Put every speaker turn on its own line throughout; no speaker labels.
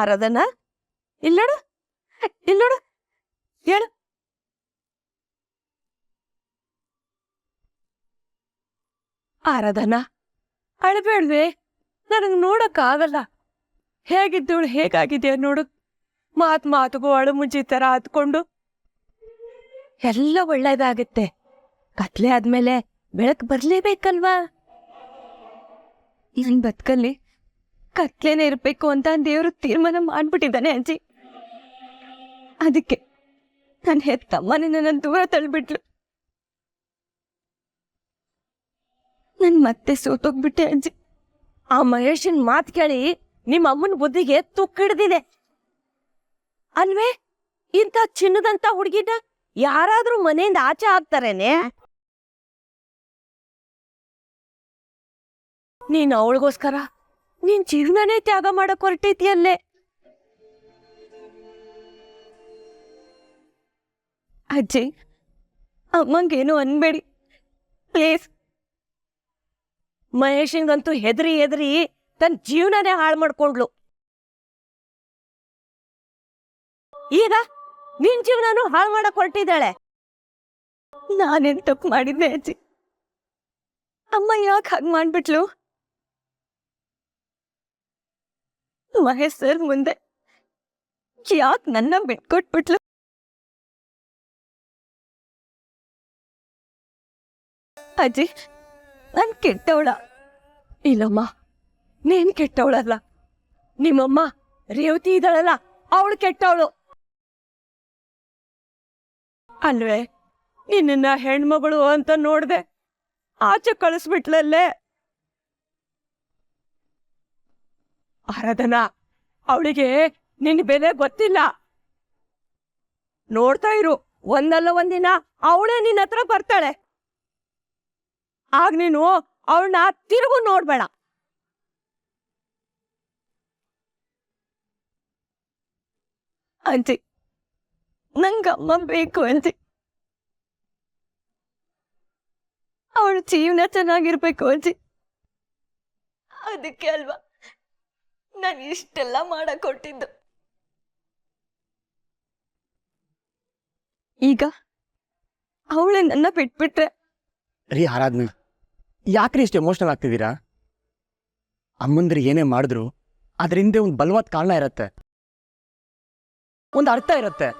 ಆರಾಧನಾ, ಇಲ್ಲೋಡು ಇಲ್ಲೋಡು, ಹೇಳು. ಆರಾಧನಾ, ಅಳಬೇಡ್ವೆ, ನನಗೆ ನೋಡಕ್ಕಾಗಲ್ಲ. ಹೇಗಿದ್ದವಳು ಹೇಗಾಗಿದೆಯ ನೋಡು. ಮಾತಿಗೂ ಅಳು ಮುಚ್ಚಿ ತರ ಹತ್ಕೊಂಡು. ಎಲ್ಲ ಒಳ್ಳೇದಾಗತ್ತೆ. ಕತ್ಲೆ ಆದ್ಮೇಲೆ ಬೆಳಕು ಬರ್ಲೇಬೇಕಲ್ವಾ? ನನ್ ಬದುಕಲ್ಲಿ ಕತ್ಲೆನೇ ಇರ್ಬೇಕು ಅಂತ ದೇವ್ರು ತೀರ್ಮಾನ ಮಾಡ್ಬಿಟ್ಟಿದ್ದಾನೆ ಅಜ್ಜಿ. ಅದಕ್ಕೆ ನನ್ನ ಹೆತ್ತಮ್ಮನೇ ನನ್ನ ದೂರ ತಳ್ಬಿಟ್ಲು. ನನ್ ಮತ್ತೆ ಸೋತೋಗ್ಬಿಟ್ಟೆ ಅಜ್ಜಿ. ಆ ಮಹೇಶನ್ ಮಾತು ಕೇಳಿ ನಿಮ್ಮ ಅಮ್ಮನ ಬುದ್ಧಿಗೆ ತುಕ್ಕಿಡ್ದಿದೆ ಅಲ್ವೇ? ಇಂಥ ಚಿನ್ನದಂತ ಹುಡುಗಿನ ಯಾರಾದ್ರೂ ಮನೆಯಿಂದ ಆಚೆ ಹಾಕ್ತಾರೇನೆ? ನೀನ್ ಅವಳಿಗೋಸ್ಕರ ನೀನ್ ಜೀವನನೇ ತ್ಯಾಗ ಮಾಡಕ್ ಹೊರಟೈತಿಯಲ್ಲೇ. ಅಜ್ಜಿ, ಅಮ್ಮಂಗೇನು ಅನ್ಬೇಡಿ ಪ್ಲೀಸ್. ಮಹೇಶನ್ಗಂತೂ ಹೆದರಿ ತನ್ನ ಜೀವನನೇ ಹಾಳು ಮಾಡ್ಕೊಂಡ್ಲು. ಈಗ ನಿನ್ ಜೀವನನು ಹಾಳು ಮಾಡಕ್ ಹೊರಟಿದ್ದಾಳೆ. ನಾನೇನ್ ತಪ್ಪು ಮಾಡಿದ್ದೆ ಅಜ್ಜಿ? ಅಮ್ಮ ಯಾಕೆ ಹಾಗೆ ಮಾಡ್ಬಿಟ್ಲು? ಮಹೇಶ್ ಸರ್ ಮುಂದೆ ಯಾಕೆ ನನ್ನ ಬಿಟ್ಕೊಟ್ಬಿಟ್ಲು? ಅಜ್ಜಿ, ನಾನ್ ಕೆಟ್ಟವಳ? ಇಲ್ಲಮ್ಮ, ನೀನ್ ಕೆಟ್ಟವಳಲ್ಲ. ನಿಮ್ಮಮ್ಮ ರೇವತಿ ಇದ್ದಾಳಲ್ಲ, ಅವಳು ಕೆಟ್ಟವಳು ಅಲ್ವೇ? ನಿನ್ನ ಹೆಣ್ಮಗಳು ಅಂತ ನೋಡ್ದೆ ಆಚೆ ಕಳಿಸ್ಬಿಟ್ಲಲ್ಲೇ. ಆರಾಧನಾ, ಅವಳಿಗೆ ನಿನ್ ಬೆಲೆ ಗೊತ್ತಿಲ್ಲ. ನೋಡ್ತಾ ಇರು, ಒಂದಲ್ಲ ಒಂದಿನ ಅವಳೇ ನಿನ್ನ ಹತ್ರ ಬರ್ತಾಳೆ. ಆಗ ನೀನು ಅವಳನ್ನ ತಿರುಗು ನೋಡ್ಬೇಡ. ಅಜ್ಜಿ, ನಂಗಮ್ಮ ಬೇಕು ಅಜ್ಜಿ. ಅವಳ ಜೀವನ ಚೆನ್ನಾಗಿರ್ಬೇಕು ಅಜ್ಜಿ. ಅದಕ್ಕೆ ಅಲ್ವಾ ನಾನು ಇಷ್ಟೆಲ್ಲ ಮಾಡಕ್ ಕೊಟ್ಟಿದ್ದು. ಈಗ ಅವಳೇ ನನ್ನ ಬಿಟ್ಬಿಟ್ರೆ.
ರೀ ಆರಾಧನಾ, ಯಾಕ್ರಿ ಇಷ್ಟು ಎಮೋಷನಲ್ ಆಗ್ತಿದ್ದೀರಾ? ಅಮ್ಮಂದ್ರೆ ಏನೇ ಮಾಡಿದ್ರು ಅದ್ರ ಹಿಂದೆ ಒಂದು ಬಲವಾದ ಕಾರಣ ಇರತ್ತೆ, ಒಂದು ಅರ್ಥ ಇರತ್ತೆ.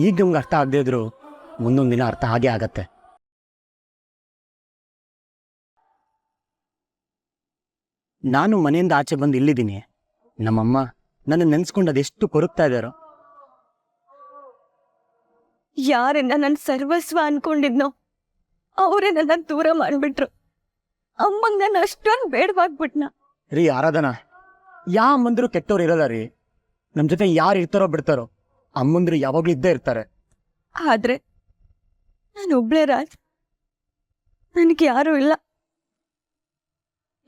ಈಗ ನಮ್ಗೆ ಅರ್ಥ ಆಗದೆ ಇದ್ರು ಮುಂದೊಂದು ದಿನ ಅರ್ಥ ಹಾಗೆ ಆಗತ್ತೆ. ನಾನು ಮನೆಯಿಂದ ಆಚೆ ಬಂದು ಇಲ್ಲಿದ್ದೀನಿ. ನಮ್ಮಮ್ಮ ನನ್ನ ನೆನ್ಸ್ಕೊಂಡು ಅದೆಷ್ಟು ಕೊರಗ್ತಾ ಇದ್ದಾರೋ.
ಯಾರನ್ನ ನನ್ನ ಸರ್ವಸ್ವ ಅನ್ಕೊಂಡಿದ್ನೋ ಅವರೇ ನನ್ನ ದೂರ ಮಾಡ್ಬಿಟ್ರು. ಅಮ್ಮಂಗ ನಾನು ಅಷ್ಟೊಂದು ಬೇಡವಾಗ್ಬಿಟ್ನ.
ರೀ ಆರಾಧನಾ, ಯಾ ಅಮ್ಮಂದ್ರು ಕೆಟ್ಟವ್ರು ಇರಲ್ಲ ರೀ. ನಮ್ಮ ಜೊತೆ ಯಾರು ಇರ್ತಾರೋ ಬಿಡ್ತಾರೋ, ಅಮ್ಮಂದ್ರು ಯಾವಾಗ್ಲೂ ಇದ್ದೇ ಇರ್ತಾರೆ.
ಆದ್ರೆ ನಾನು ಒಬ್ಳೇ ರಾಜ್, ನನಗೆ ಯಾರೂ ಇಲ್ಲ.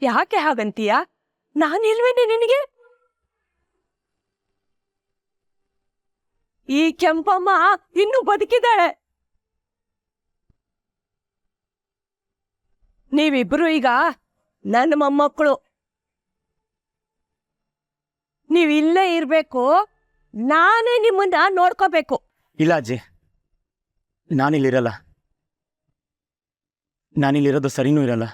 ಯಾಕೆ ಹಾಗಂತೀಯ? ನಾನಿಲ್ವೇನೆ ನಿನಗೆ? ಈ ಕೆಂಪಮ್ಮ ಇನ್ನೂ ಬದುಕಿದ್ದಾಳೆ. ನೀವಿಬ್ರು ಈಗ ನನ್ನ ಮೊಮ್ಮಕ್ಕಳು. ನೀವಿಲ್ಲೇ ಇರ್ಬೇಕು, ನಾನೇ ನಿಮ್ಮನ್ನ ನೋಡ್ಕೋಬೇಕು.
ಇಲ್ಲ ಅಜ್ಜಿ, ನಾನಿಲ್ಲಿರಲ್ಲ. ನಾನಿಲ್ಲಿರೋದು ಸರಿನೂ ಇರಲ್ಲ.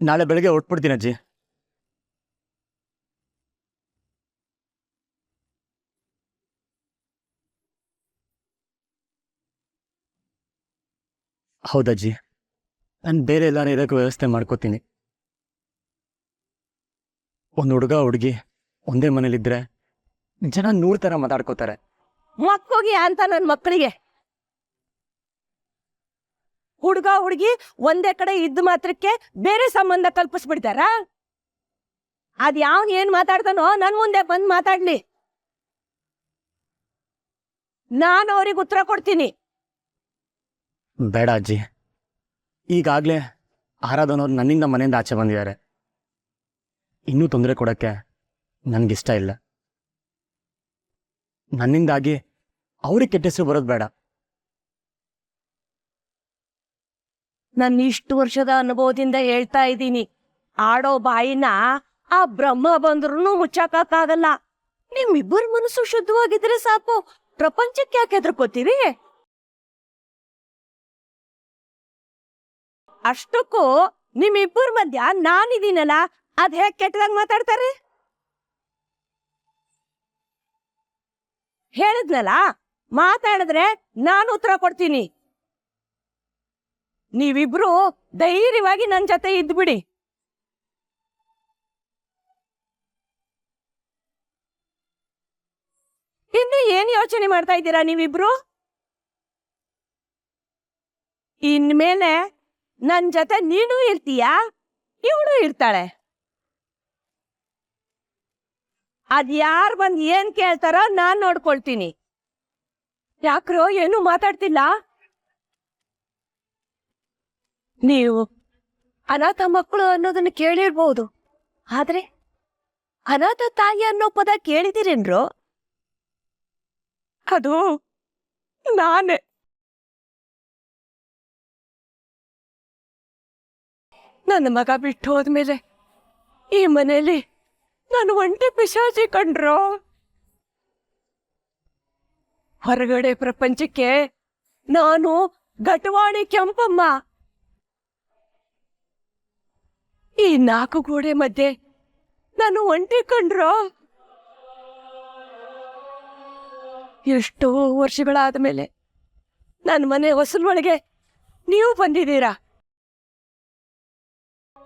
ನಾಳೆ ಬೆಳಗ್ಗೆ ಹೊರಟ್ಬಿಡ್ತೀನಿ ಅಜ್ಜಿ. ಹೌದಜ್ಜಿ, ನಾನು ಬೇರೆ ಎಲ್ಲಾರು ಇರೋಕ್ಕೆ ವ್ಯವಸ್ಥೆ ಮಾಡ್ಕೋತೀನಿ. ಒಂದು ಹುಡುಗ ಹುಡುಗಿ ಒಂದೇ ಮನೇಲಿದ್ರೆ ಜನ 100 ಥರ ಮಾತಾಡ್ಕೋತಾರೆ.
ಮಕ್ಕೋಗಿ ಅಂತ ನನ್ನ ಮಕ್ಕಳಿಗೆ ಹುಡುಗ ಹುಡುಗಿ ಒಂದೇ ಕಡೆ ಇದ್ದ ಮಾತ್ರಕ್ಕೆ ಬೇರೆ ಸಂಬಂಧ ಕಲ್ಪಿಸ್ಬಿಡ್ತಾರ? ಅದ್ ಯಾವನ್ ಏನ್ ಮಾತಾಡ್ತಾನೋ ನನ್ ಮುಂದೆ ಬಂದ್ ಮಾತಾಡ್ಲಿ, ನಾನು ಅವ್ರಿಗೆ ಉತ್ತರ ಕೊಡ್ತೀನಿ.
ಬೇಡ ಅಜ್ಜಿ, ಈಗಾಗಲೇ ಆರಾಧನವ್ರು ನನ್ನಿಂದ ಮನೆಯಿಂದ ಆಚೆ ಬಂದಿದ್ದಾರೆ. ಇನ್ನೂ ತೊಂದರೆ ಕೊಡೋಕ್ಕೆ ನನಗಿಷ್ಟ ಇಲ್ಲ. ನನ್ನಿಂದಾಗಿ ಅವ್ರಿಗೆ ಕೆಟ್ಟ ಹೆಸರು ಬರೋದು ಬೇಡ.
ನನ್ನ ಇಷ್ಟು ವರ್ಷದ ಅನುಭವದಿಂದ ಹೇಳ್ತಾ ಇದ್ದೀನಿ, ಆಡೋ ಬಾಯಿನ ಆ ಬ್ರಹ್ಮ ಬಂದ್ರೂ ಮುಚ್ಚಾಕಕ್ಕಾಗಲ್ಲ. ನಿಮ್ಮಿಬ್ಬರ ಮನಸ್ಸು ಶುದ್ಧವಾಗಿದ್ರೆ ಸಾಕು, ಪ್ರಪಂಚಕ್ಕೆ ಯಾಕೆ ಹೆದರ್ಕೋತೀರಿ? ಅಷ್ಟಕ್ಕೂ ನಿಮ್ಮಿಬ್ಬರ ಮಧ್ಯ ನಾನಿದ್ದೀನಲ್ಲ, ಅದ್ ಹೇಗ್ ಕೆಟ್ಟದಾಗ ಮಾತಾಡ್ತಾರೆ? ಹೇಳಿದ್ನಲ್ಲ, ಮಾತಾಡಿದ್ರೆ ನಾನು ಉತ್ತರ ಕೊಡ್ತೀನಿ. ನೀವಿಬ್ರು ಧೈರ್ಯವಾಗಿ ನನ್ ಜೊತೆ ಇದ್ಬಿಡಿ. ಇನ್ನು ಏನ್ ಯೋಚನೆ ಮಾಡ್ತಾ ಇದ್ದೀರಾ ನೀವಿಬ್ರು? ಇನ್ಮೇಲೆ ನನ್ ಜೊತೆ ನೀನು ಇರ್ತೀಯಾ, ಇವಳು ಇರ್ತಾಳೆ. ಅದ್ಯಾರ್ ಬಂದ್ ಏನ್ ಕೇಳ್ತಾರೋ ನಾನ್ ನೋಡ್ಕೊಳ್ತೀನಿ. ಯಾಕ್ರೋ ಏನು ಮಾತಾಡ್ತಿಲ್ಲ? ನೀವು ಅನಾಥ ಮಕ್ಕಳು ಅನ್ನೋದನ್ನ ಕೇಳಿರ್ಬೋದು, ಆದ್ರೆ ಅನಾಥ ತಾಯಿ ಅನ್ನೋ ಪದ ಕೇಳಿದಿರೇನ್ರೋ? ಅದು ನಾನೇ. ನನ್ನ ಮಗ ಬಿಟ್ಟು ಹೋದ್ಮೇಲೆ ಈ ಮನೆಯಲ್ಲಿ ನಾನು ಒಂಟಿ ಪಿಶಾಚಿ ಕಂಡ್ರೋ. ಹೊರಗಡೆ ಪ್ರಪಂಚಕ್ಕೆ ನಾನು ಗಟವಾಣಿ ಕೆಂಪಮ್ಮ. ಈ 4 ಗೋಡೆ ಮಧ್ಯೆ ನಾನು ಒಂಟಿ ಕಂಡ್ರೋ. ಎಷ್ಟೋ ವರ್ಷಗಳಾದ ಮೇಲೆ ನನ್ನ ಮನೆ ಹೊಸಲೊಳಗೆ ನೀವು ಬಂದಿದ್ದೀರಾ.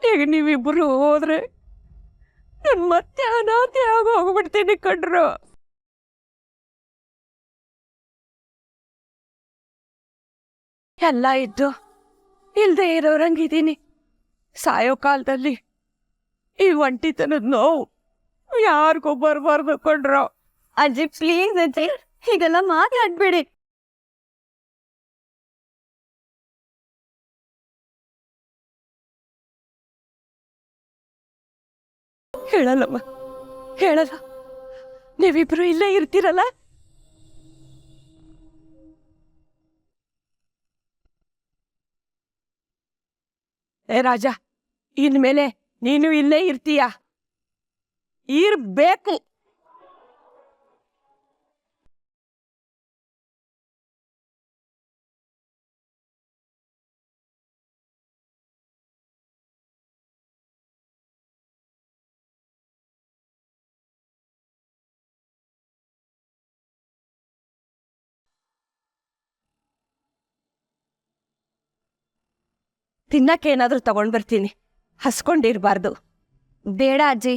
ಈಗ ನೀವಿಬ್ಬರು ಹೋದ್ರೆ ನಾನು ಮತ್ತೆ ಅನಾಥೆ ಆಗೋಗ್ಬಿಡ್ತೀನಿ ಕಣ್ರು. ಎಲ್ಲ ಇದ್ದು ಇಲ್ದೇ ಇರೋರಂಗಿದ್ದೀನಿ. ಸಾಯೋ ಕಾಲದಲ್ಲಿ ಈ ಒಂಟಿತನದ ನೋವು ಯಾರಿಗೂ ಬರ್ಬಾರ್ದು ಕೊಂಡ್ರು. ಅಜ್ಜಿ ಪ್ಲೀಸ್ ಅಜ್ಜಿ, ಹೀಗೆಲ್ಲ ಮಾತಾಡ್ಬೇಡಿ. ಹೇಳಲ್ಲಮ್ಮ, ಹೇಳಲ್ಲ. ನೀವಿಬ್ರು ಇಲ್ಲೇ ಇರ್ತೀರಲ್ಲ. ಏ ರಾಜ, ಇನ್ಮೇಲೆ ನೀನು ಇಲ್ಲೇ ಇರ್ತೀಯ, ಇರ್ಬೇಕು. ತಿನ್ನಕ್ಕೆ ಏನಾದ್ರೂ ತಗೊಂಡ್ ಬರ್ತೀನಿ, ಹಸ್ಕೊಂಡಿರ್ಬಾರ್ದು. ಬೇಡ ಅಜ್ಜಿ.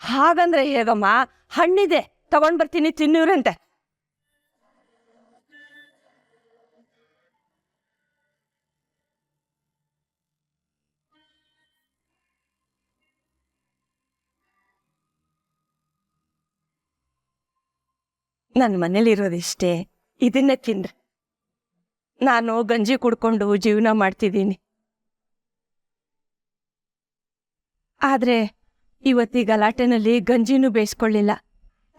ಹಾಗಂದ್ರೆ ಹೇಗಮ್ಮ? ಹಣ್ಣಿದೆ, ತಗೊಂಡ್ ಬರ್ತೀನಿ, ತಿನ್ನೂರಂತೆ. ನನ್ನ ಮನೇಲಿರೋದಿಷ್ಟೇ, ಇದನ್ನೇ ತಿನ್ರಿ. ನಾನು ಗಂಜಿ ಕುಡ್ಕೊಂಡು ಜೀವನ ಮಾಡ್ತಿದ್ದೀನಿ. ಆದ್ರೆ ಇವತ್ತಿ ಗಲಾಟೆನಲ್ಲಿ ಗಂಜಿನೂ ಬೇಯಿಸ್ಕೊಳ್ಳಿಲ್ಲ.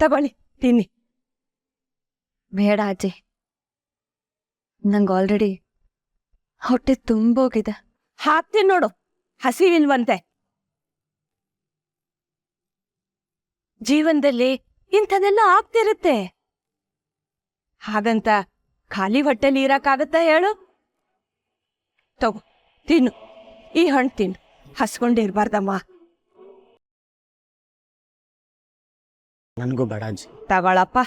ತಗೊಳ್ಳಿ, ತಿನ್ನಿ.
ಬೇಡ ಅಜ್ಜಿ, ನಂಗೆ ಆಲ್ರೆಡಿ ಹೊಟ್ಟೆ ತುಂಬೋಗಿದೆ.
ಹಾಕ್ತೀನಿ ನೋಡು, ಹಸಿವಿಲ್ವಂತೆ. ಜೀವನದಲ್ಲಿ ಇಂಥದೆಲ್ಲ ಆಗ್ತಿರುತ್ತೆ. ಹಾಗಂತ ಖಾಲಿ ಹೊಟ್ಟೆಲಿ ಇರಕ್ಕಾಗತ್ತಾ ಹೇಳು? ತಗೋ, ತಿನ್ನು, ಈ ಹಣ್ಣು ತಿನ್ನು, ಹಸ್ಕೊಂಡಿರ್ಬಾರ್ದಮ್ಮ.
ನನಗೂ ಬೇಡ ಅಜ್ಜಿ.
ತಗೊಳಪ್ಪ.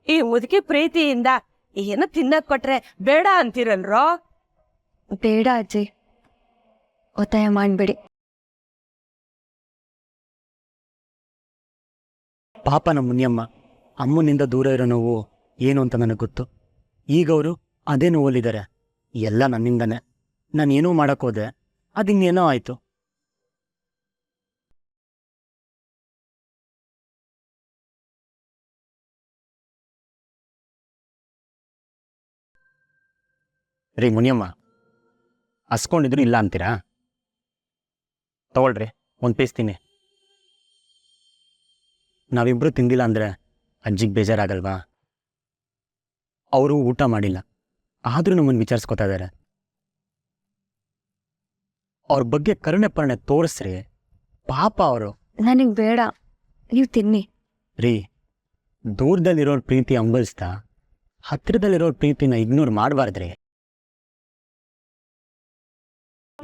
ಈ ಮುದುಕಿ ಪ್ರೀತಿಯಿಂದ ಏನು ತಿನ್ನಕ್ ಕೊಟ್ರೆ ಬೇಡ ಅಂತೀರಲ್ರೋ?
ಬೇಡ ಅಜ್ಜಿ, ಒತ್ತಾಯ ಮಾಡ್ಬೇಡಿ.
ಪಾಪ ನಮ್ಮ ಮುನಿಯಮ್ಮ, ಅಮ್ಮನಿಂದ ದೂರ ಇರೋ ನೋವು ಏನು ಅಂತ ನನಗೆ ಗೊತ್ತು. ಈಗ ಅವರು ಅದೇ ನೋವಲ್ಲಿದ್ದಾರೆ. ಎಲ್ಲ ನನ್ನಿಂದನೇ. ನಾನೇನೂ ಮಾಡೋಕ್ಕೋದೆ, ಅದಿನ್ನೇನೋ ಆಯಿತು. ರೀ ಮುನಿಯಮ್ಮ, ಹಸ್ಕೊಂಡಿದ್ರು ಇಲ್ಲ ಅಂತೀರಾ? ತಗೊಳ್ರಿ, ಒಂದು ಪೀಸ್ ತಿನ್ನಿ. ನಾವಿಬ್ರು ತಿಂದಿಲ್ಲ ಅಂದರೆ ಅಜ್ಜಿಗೆ ಬೇಜಾರಾಗಲ್ವಾ? ಅವರು ಊಟ ಮಾಡಿಲ್ಲ, ಆದರೂ ನಮ್ಮನ್ನು ವಿಚಾರಿಸ್ಕೊತಾ ಇದ್ದಾರೆ. ಅವ್ರ ಬಗ್ಗೆ ಕರುಣೆ ಪರಣೆ ತೋರಿಸ್ರಿ, ಪಾಪ ಅವರು.
ನನಗೆ ಬೇಡ, ನೀವು ತಿನ್ನಿ.
ರೀ, ದೂರದಲ್ಲಿರೋರ್ ಪ್ರೀತಿ ಅಂಬಲಿಸ್ತಾ ಹತ್ತಿರದಲ್ಲಿರೋ ಪ್ರೀತಿನ ಇಗ್ನೋರ್ ಮಾಡಬಾರ್ದ್ರಿ.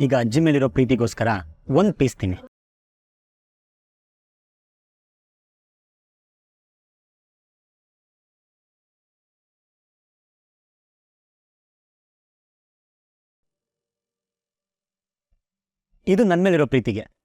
ಈಗ ಅಜ್ಜಿ ಮೇಲಿರೋ ಪ್ರೀತಿಗೋಸ್ಕರ ಒಂದು ಪೀಸ್ ತಿನ್ನಿ. ಇದು ನನ್ನ ಮೇಲಿರೋ ಪ್ರೀತಿಗೆ.